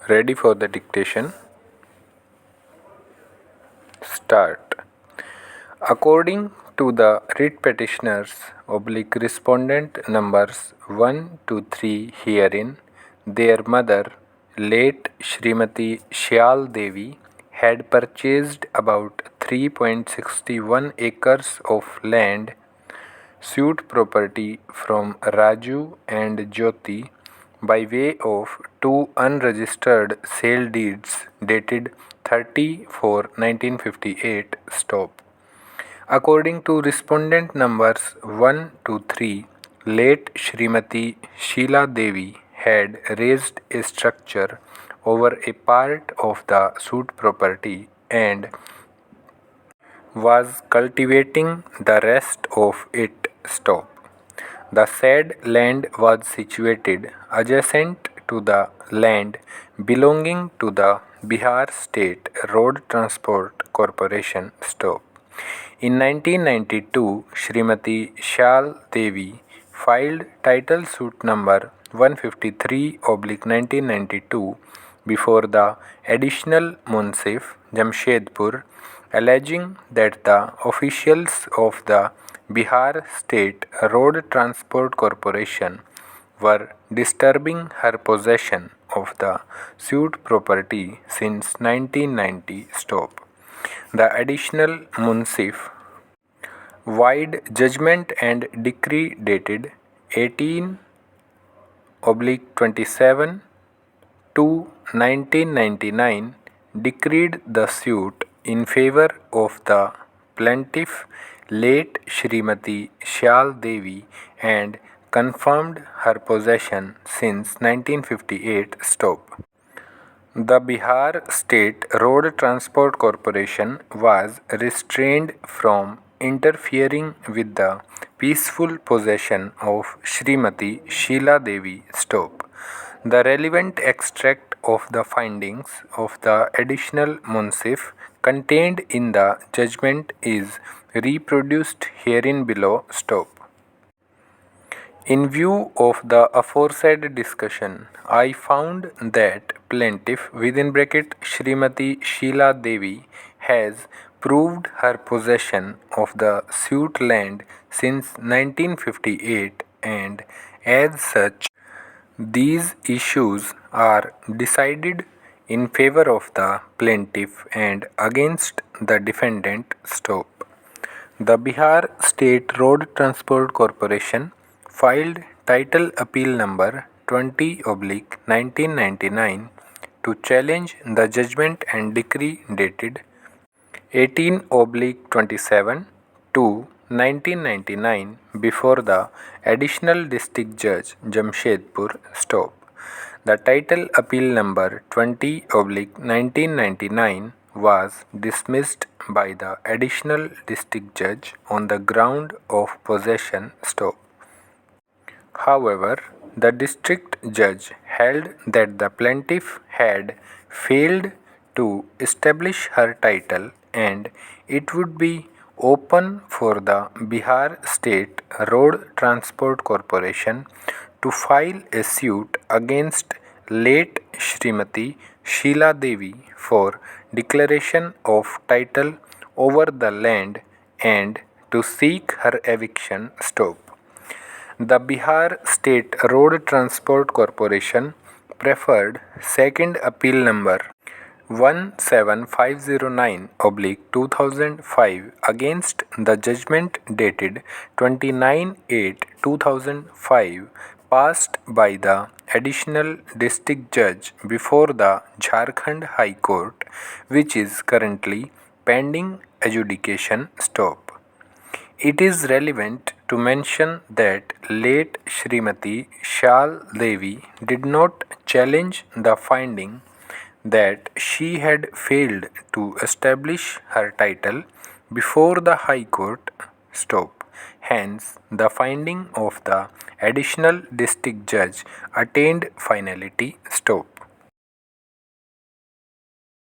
Ready for the dictation? Start. According to the writ petitioners respondent numbers 1 to 3 herein, their mother, late Srimati Shyal Devi, had purchased about 3.61 acres of land, suit property from Raju and Jyoti by way of two unregistered sale deeds dated 30 for 1958. Stop. According to respondent numbers 1 to 3, late Srimati Sheila Devi had raised a structure over a part of the suit property and was cultivating the rest of it. Stop. The said land was situated adjacent to the land belonging to the Bihar State Road Transport Corporation. Stop. In 1992, Srimati Shal Devi filed title suit number 153/1992 before the Additional Munsif, Jamshedpur, alleging that the officials of the Bihar State Road Transport Corporation were disturbing her possession of the suit property since 1990. Stop. The Additional Munsif wide judgment and decree dated 18/27 to 1999 decreed the suit in favor of the plaintiff late Srimati Shyal Devi and confirmed her possession since 1958. Stop. The Bihar State Road Transport Corporation was restrained from interfering with the peaceful possession of Srimati Sheila Devi. Stop. The relevant extract of the findings of the Additional Munsif contained in the judgment is reproduced herein below. Stop. In view of the aforesaid discussion, I found that plaintiff Srimati Sheila Devi has proved her possession of the suit land since 1958 and as such these issues are decided in favor of the plaintiff and against the defendant. Stop. The Bihar State Road Transport Corporation filed title appeal number 20/1999 to challenge the judgment and decree dated 18/27 to 1999 before the Additional District Judge Jamshedpur. Stop. The title appeal number 20/1999 was dismissed by the Additional District Judge on the ground of possession. Stop. However, the district judge held that the plaintiff had failed to establish her title and it would be open for the Bihar State Road Transport Corporation to file a suit against late Srimati Sheila Devi for declaration of title over the land and to seek her eviction. Stop. The Bihar State Road Transport Corporation preferred second appeal number 17509/2005 against the judgment dated 29/8/2005 passed by the Additional District Judge before the Jharkhand High Court, which is currently pending adjudication. Stop. It is relevant to mention that late Srimati Shal Devi did not challenge the finding that she had failed to establish her title before the High Court. Stop. Hence, the finding of the Additional District Judge attained finality. Stop.